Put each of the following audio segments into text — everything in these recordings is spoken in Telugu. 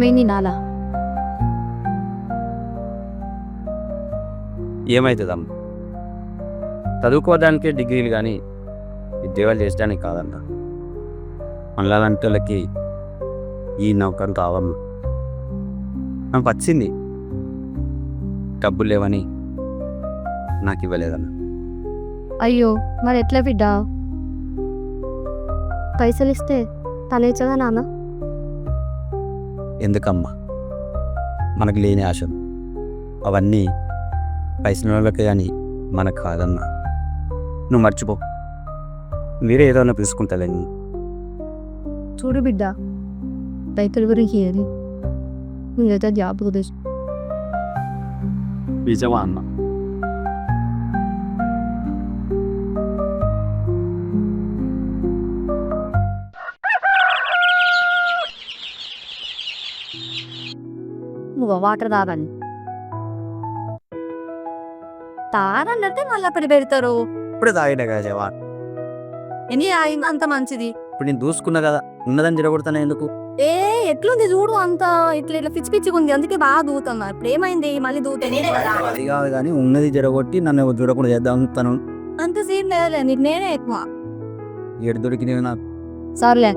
ఏమైంది నాలా? ఏమవుతుందమ్మ, చదువుకోవడానికే డిగ్రీలు కానీ ఉద్యోగాలు చేసడానికి కాదన్న. మనలాంటి వాళ్ళకి ఈ నౌకరు కావమ్మ. నాకు వచ్చింది, డబ్బులు లేవని నాకు ఇవ్వలేదన్న. అయ్యో, మరి ఎట్లా బిడ్డా? పైసలు ఇస్తే తనేచ్చదా నాన్న? ఎందుకమ్మా మనకు లేని ఆశలు? అవన్నీ పైసల వాళ్ళకే కానీ మనకు కాదన్నా. నువ్వు మర్చిపో, మీరే ఏదైనా తీసుకుంటాలని. చూడు బిడ్డ, రైతుల గురించి ఏది నువ్వేదో జాబ్ కుదిరి నిజమా అన్న? నువ్వు వాటర్ తాగండి. తాగంటే మళ్ళీ అప్పుడు పెడతారు. ఇప్పుడే తాగినా కదా జవా. ఎన్ని తాగింది అంత మంచిది. ఇప్పుడు నేను దూసుకున్నా కదా, ఉన్నదని జరగొడతాను ఎందుకు? ఎట్లుంది చూడు, అంత ఇట్లా ఇట్లా పిచ్చి పిచ్చిగా ఉంది, అందుకే బాగా దూతున్నా. ఇప్పుడు ఏమైంది మళ్ళీ దూతేనే? అది కాదు కానీ ఉన్నది జరగొట్టి నన్ను చూడకుండా చేద్దాం తను. అంత సీన్ లేదులే, నీకు నేనే ఎక్కువ. ఏడు దొరికినవి నాకు. సర్లే,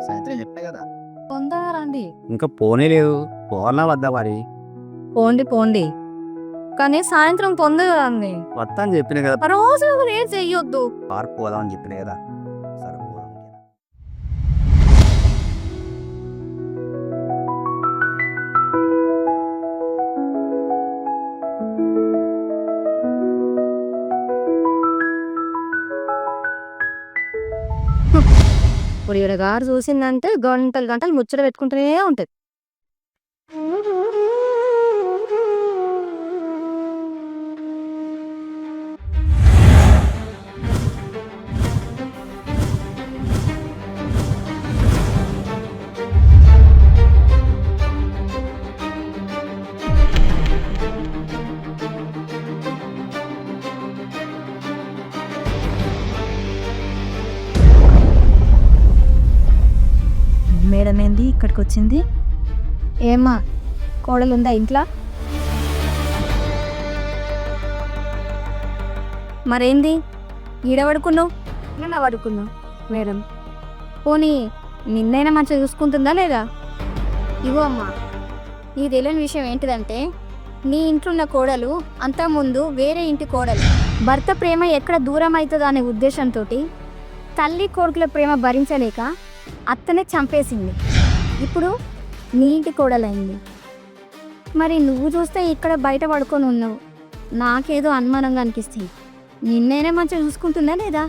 సాయంత్రం చెప్పే కదా. తొందరగా రండి. ఇంకా పోనే లేదు, పోనా వద్దా మరి? పోండి పోండి, కానీ సాయంత్రం తొందరగా రండి. వస్తా అని చెప్పిన కదా. రోజు ఏం చెయ్యొద్దు. పార్క్ పోదామని చెప్పిన కదా. సరే పోదాం. ఇప్పుడు ఈడ గారు చూసిందంటే గంటలు గంటలు ముచ్చట పెట్టుకుంటూనే ఉంటది. మేడం ఏంది ఇక్కడికి వచ్చింది? ఏమ్మా, కోడలు ఉందా ఇంట్లో? మరేంది ఈడ పడుకున్నావు? నిన్న పడుకున్నావు మేడం. పోనీ నిన్నైనా మంచిగా చూసుకుంటుందా లేదా? ఇగో అమ్మా, నీకు తెలియని విషయం ఏంటిదంటే, నీ ఇంట్లో ఉన్న కోడలు అంతకుముందు వేరే ఇంటి కోడలు. భర్త ప్రేమ ఎక్కడ దూరం అవుతుందో అనే ఉద్దేశంతో తల్లి కొడుకుల ప్రేమ భరించలేక అత్తనే చంపేసింది. ఇప్పుడు నీ ఇంటి కోడలైంది. మరి నువ్వు చూస్తే ఇక్కడ బయట పడుకొని ఉన్నావు. నాకేదో అనుమానంగా అనిపిస్తుంది. నిన్నైనా మంచిగా చూసుకుంటుందా లేదా?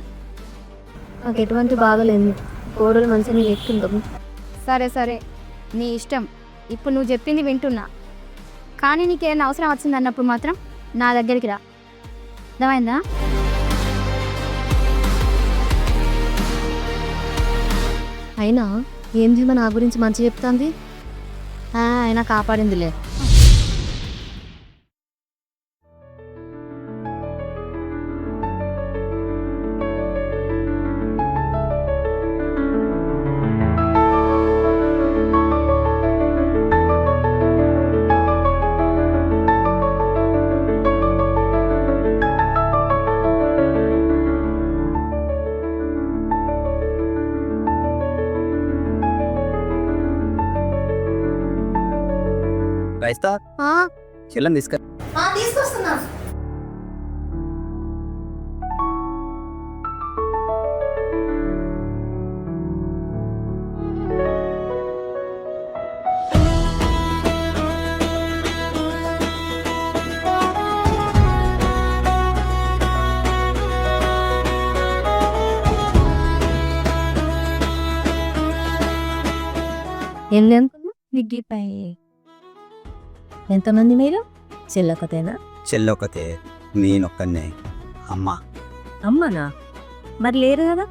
నాకు ఎటువంటి బాగలేదు, కోడలు మంచిగా ఎక్కుంటాము. సరే సరే, నీ ఇష్టం. ఇప్పుడు నువ్వు చెప్పింది వింటున్నా, కానీ నీకేమైనా అవసరం వచ్చింది అన్నప్పుడు మాత్రం నా దగ్గరికి రా. అర్థమైందా? అయినా ఏం జీవ నా గురించి మంచి చెప్తాంది. అయినా కాపాడిందిలే. రైస్తా చెల్లని తీసుకొస్తున్నా. విగ్గిపై ఎంతమంది మీరు? చెల్లొకతేనా? చెల్లొకతే, నేనొక్కనే. అమ్మ. అమ్మనా? మరి లేరు కదా?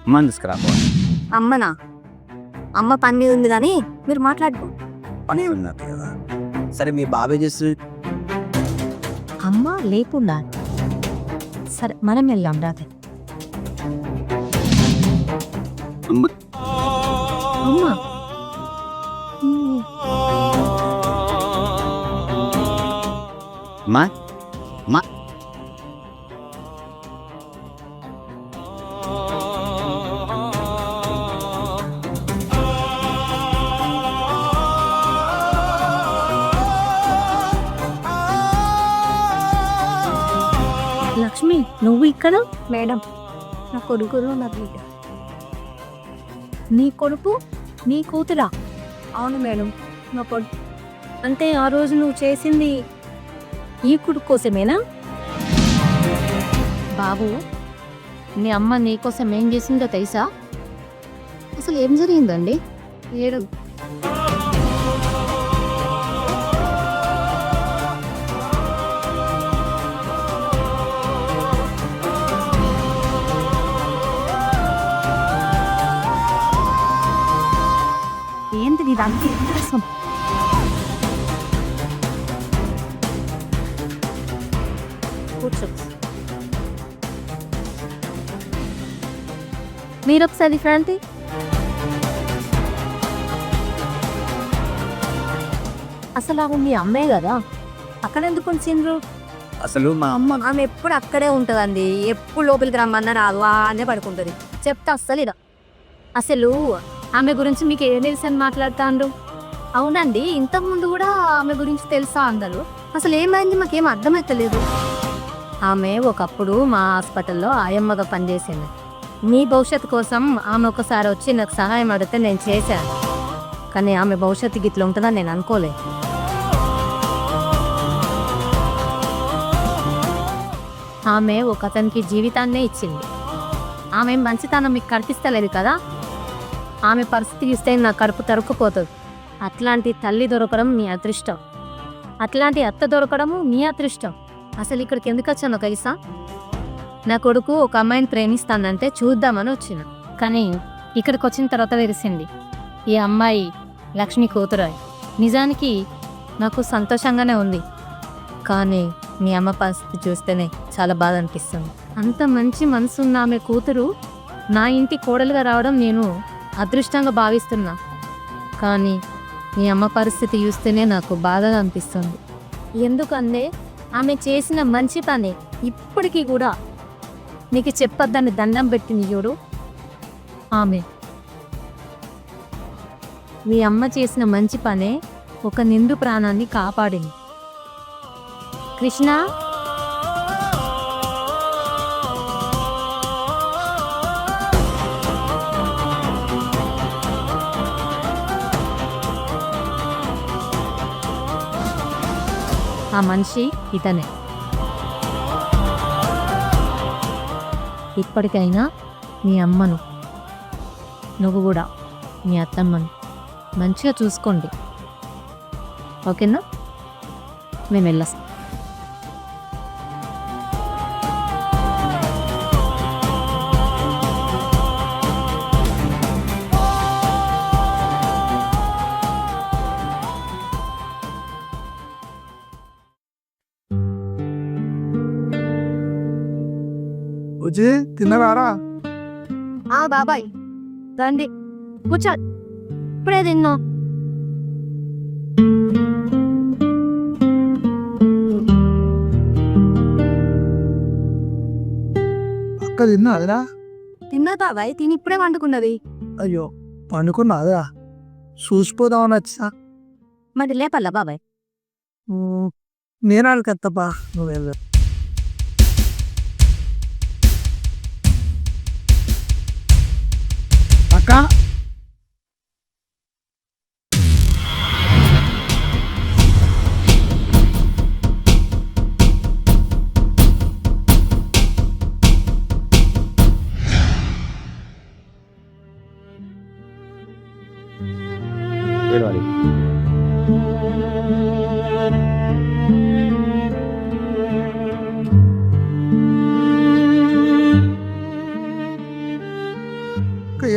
అమ్మని తీసుకురాపో. అమ్మనా? అమ్మ పని మీద ఉంది కానీ మీరు మాట్లాడుకో. పని ఉన్నట్టు కదా. సరే మీ బాబాయ్ చేస్తు. అమ్మ లేకుండా సరే మనం వెళ్దాం రాతే. అమ్మ అమ్మా అమ్మా అమ్మా లక్ష్మి నువ్వు ఇక్కడ? మేడం, నా కొడుకులు నా బిడ్డ. నీ కొడుకు నీ కూతురా? అవును మేడం, నా కొడుకు. అంటే ఆ రోజు నువ్వు చేసింది ఈ కొడుకు కోసమేనా? బాబు, మీ అమ్మ నీకోసం ఏం చేసిందో తెలుసా? అసలు ఏం జరిగిందండి? ఏడు ఏంటిది ఇదంతా కోసం? కూర్చో. మీరు ఒకసారి ఫ్రాంతి. అసలు ఆమె మీ అమ్మే కదా, అక్కడ ఎందుకు ఉంచిండ్రు? అసలు మా అమ్మ ఆమె ఎప్పుడు అక్కడే ఉంటుందండి. ఎప్పుడు లోపలికి రమ్మన్నా రాదు, అనే పడుకుంటుంది. చెప్తా అస్సలు ఇదా. అసలు ఆమె గురించి మీకు ఏం తెలుసు అని మాట్లాడుతాండ్రు? అవునండి, ఇంతకుముందు కూడా ఆమె గురించి తెలుసా అందరూ? అసలు ఏమైంది మాకేం అర్థమవుతలేదు. ఆమె ఒకప్పుడు మా హాస్పిటల్లో ఆయమ్మగా పనిచేసింది. మీ భవిష్యత్తు కోసం ఆమె ఒకసారి వచ్చి నాకు సహాయం అడిగితే నేను చేశాను. కానీ ఆమె భవిష్యత్తు గిట్ల ఉంటుందని నేను అనుకోలే. ఆమె ఒక అతనికి జీవితాన్నే ఇచ్చింది. ఆమె మంచితనం మీకు కనిపిస్తలేదు కదా. ఆమె పరిస్థితి ఇస్తే నా కడుపు తరుక్కుపోతుంది. అట్లాంటి తల్లి దొరకడం మీ అదృష్టం, అట్లాంటి అత్త దొరకడము మీ అదృష్టం. అసలు ఇక్కడికి ఎందుకు వచ్చాను కైసా? నా కొడుకు ఒక అమ్మాయిని ప్రేమిస్తానంటే చూద్దామని వచ్చిన. కానీ ఇక్కడికి వచ్చిన తర్వాత తెలిసింది ఈ అమ్మాయి లక్ష్మి కూతురు. నిజానికి నాకు సంతోషంగానే ఉంది, కానీ మీ అమ్మ పరిస్థితి చూస్తేనే చాలా బాధ అనిపిస్తుంది. అంత మంచి మనసున్న ఆమె కూతురు నా ఇంటి కోడలుగా రావడం నేను అదృష్టంగా భావిస్తున్నా. కానీ మీ అమ్మ పరిస్థితి చూస్తేనే నాకు బాధగా అనిపిస్తుంది. ఎందుకంటే ఆమె చేసిన మంచి పని ఇప్పటికీ కూడా నీకు చెప్పొద్దని దండం పెట్టింది చూడు. ఆమె మీ అమ్మ చేసిన మంచి పనే ఒక నిండు ప్రాణాన్ని కాపాడింది. కృష్ణ, ఆ మనిషి ఇతనే. ఇప్పటికైనా మీ అమ్మను, నువ్వు కూడా మీ అత్తమ్మను మంచిగా చూసుకోండి, ఓకేనా? మేము వెళ్ళొస్తాం. వచ్చి తిన్నవారా? బాబాయ్ రండి, కూర్చో. ఇప్పుడే తిన్నా. అక్క తిన్నా అదిరా? తిన్నా బాబాయ్, తిని ఇప్పుడే వండుకున్నది. అయ్యో పండుకున్నా అదిరా? చూసిపోదామని వచ్చా. మరి లేపల్లా బాబాయ్? నేను అడగత్తప్పా, నువ్వు వెళ్ళు. అక్క ఏడవాలి.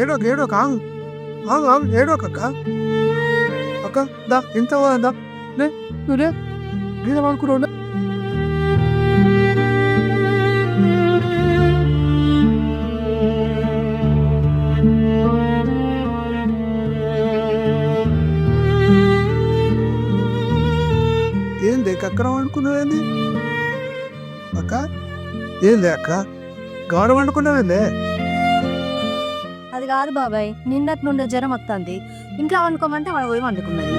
ఏడోక ఏడోక ఆగు ఆగు ఆగు, ఏడోక అక్క. అక్క దా, ఇంత దా, నువ్వు లే, గీత అనుకున్నావు. ఎక్కడ వండుకున్నావేంది అక్క? ఏంది అక్క గాడ వండుకున్నావేందే? అది కాదు బాబాయ్, నిన్నటి నుండి జ్వరం వస్తుంది. ఇంట్లో వండుకోమంటే వాడు పోయి వండుకున్నది.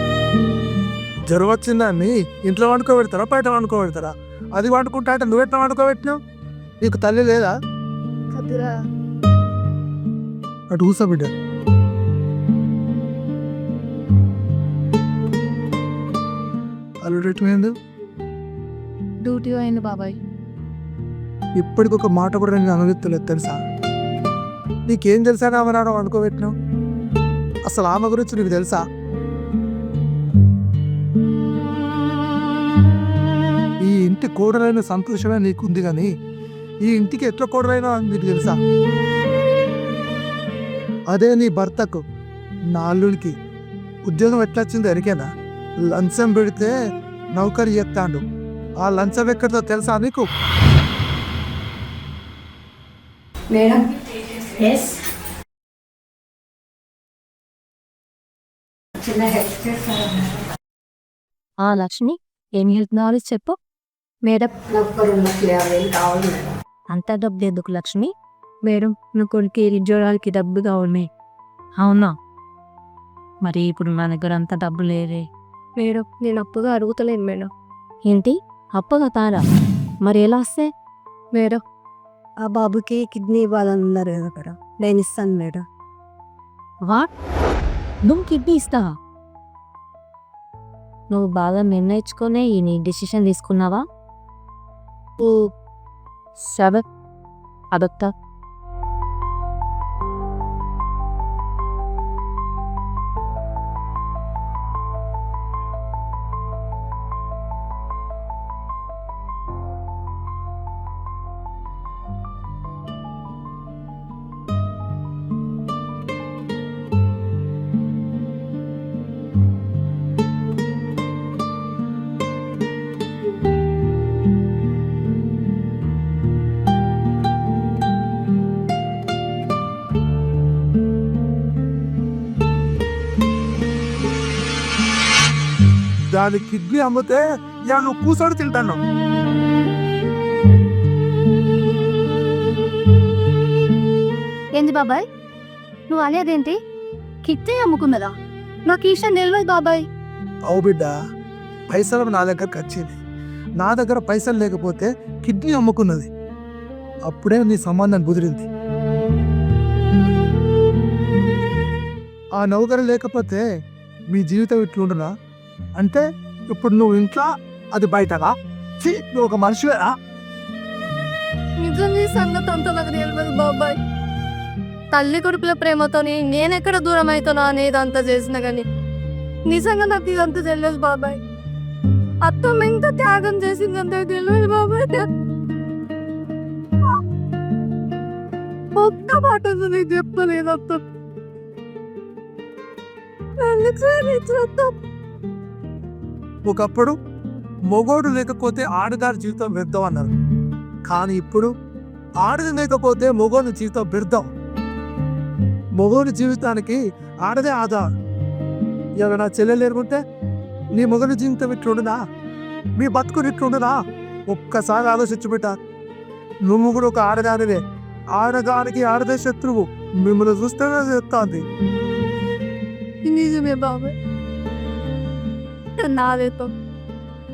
జ్వరం వచ్చిందాన్ని ఇంట్లో వండుకోబెడతారా బయట వండుకోబెడతారా? అది వండుకుంటా అంటే నువ్వెట్లా వండుకోబెట్టినావు? నీకు తల్లి లేదా? కదురా అటు కూసో బిడ్డ. అల్లుడు ఎటువైంది? డ్యూటీ అయింది బాబాయ్. ఇప్పటికొక మాట కూడా నేను అనుభవిస్తలేదు తెలుసా? నీకేం తెలుసా ఆమె నాన్న వండుకోబెట్టినావు? అసలు ఆమె గురించి నీకు తెలుసా? ఈ ఇంటి కోడలైన సంతోషమే నీకుంది కానీ ఈ ఇంటికి ఎట్లా కోడలైనా నీకు తెలుసా? అదే నీ భర్తకు నా అల్లుడికి ఉద్యోగం ఎట్లా వచ్చిందో ఎరికేనా? లంచం పెడితే నౌకరి చెప్తాడు. ఆ లంచం ఎక్కడితో తెలుసా నీకు? మేడం చిన్న హెల్ప్ చేస్తారా? లక్ష్మి, ఏం హెల్ప్ కావాలి చెప్పు. మేడం నాకు ఒక 2,50,000 కావాలి మేడం. అంత డబ్బు ఎందుకు లక్ష్మి? మేడం నా కొడుకు ఉద్యోగాలకి డబ్బు కావాలి. అవునా? మరి ఇప్పుడు నా దగ్గర అంత డబ్బు లేదే. మేడం నేను అప్పుగా అడుగుతలేను మేడం. ఏంటి అప్పగా తారా? మరి ఎలా వస్తే? మేడం ఆ బాబుకి కిడ్నీ ఇవ్వాలని ఉన్నారు కదా మేడం, నేను ఇస్తాను మేడం. వాట్? నువ్వు కిడ్నీ ఇస్తావా? నువ్వు బాగా నిర్ణయించుకునే ఈ నీ డిసిషన్ తీసుకున్నావా? సరే అదొక్తా. దాని కిడ్నీ అమ్మితే యా నువ్వు కూర్చొని తింటాను. ఏంది బాబాయ్ నువ్వు అనేదేంటి? కిడ్నీ అమ్ముకున్నదా? నాకు ఈ విషయం తెలియదు బాబాయ్. అవు బిడ్డ, పైసలు నా దగ్గరకు వచ్చింది. నా దగ్గర పైసలు లేకపోతే కిడ్నీ అమ్ముకున్నది. అప్పుడే నీ సంబంధం కుదిరింది. ఆ నౌకరు లేకపోతే మీ జీవితం ఇట్లుండునా? అంటే ఇప్పుడు నువ్వు ఇంట్లో, అది బయటగా. నువ్వు ఒక మనిషివేనా? నిజం ఈ సంగతి అంతా నాకు తెలియదు బాబాయ్. తల్లి కొడుకుల ప్రేమతోని నేనెక్కడ దూరం అవుతానో అనేది అంతా చేసిన కానీ నిజంగా నాకు ఇదంతా తెలియదు బాబాయ్. అత్తమ్మ ఎంత త్యాగం చేసిందంటే తెలియదు బాబాయ్. ఒక్క మాట నీకు చెప్పలేదు అత్త. ఒకప్పుడు మొగోడు లేకపోతే ఆడదారి జీవితం వ్యర్థం అన్నారు. కానీ ఇప్పుడు ఆడది లేకపోతే మొగోని జీవితం వ్యర్థం. మొగోని జీవితానికి ఆడదే ఆధారం. ఎవరైనా చెల్లెలు లేకుంటే నీ మొగని జీవితం ఇట్లుండునా? మీ బతుకుని ఇట్లుండునా? ఒక్కసారి ఆలోచించుబిట్టా. నువ్వు కూడా ఒక ఆడదానివే. ఆడదానికి ఆడదే శత్రువు. మిమ్మల్ని చూస్తేనే చెప్తాంది. నిజమే బాబాయ్, నాదేతో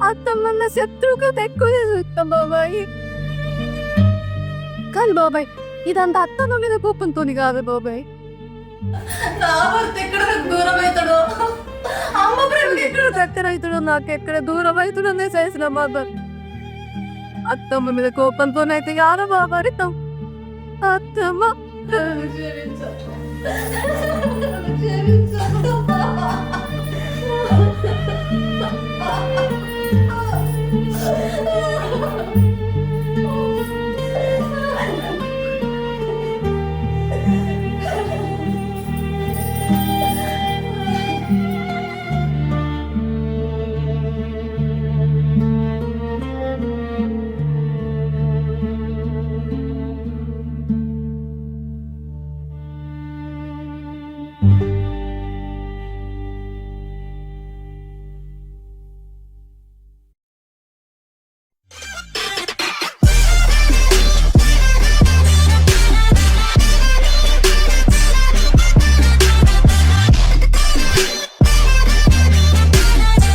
అత్తమ్మ శత్రువుగా ఎక్కువ చూస్తాం బాబాయ్. కానీ బాబాయ్ ఇదంతా అత్తమ్మ మీద కోపంతో కాదు బాబాయ్. నా భర్త ఎక్కడ దూరం అవుతాడో, అమ్మ ప్రేమకి ఎక్కడ దగ్గర అవుతాడో, నాకు ఎక్కడ దూరం అవుతాడో చేసిన బాబాయ్. అత్తమ్మ మీద కోపంతోనైతే కాదు బాబాయ్. అత్తమ్మ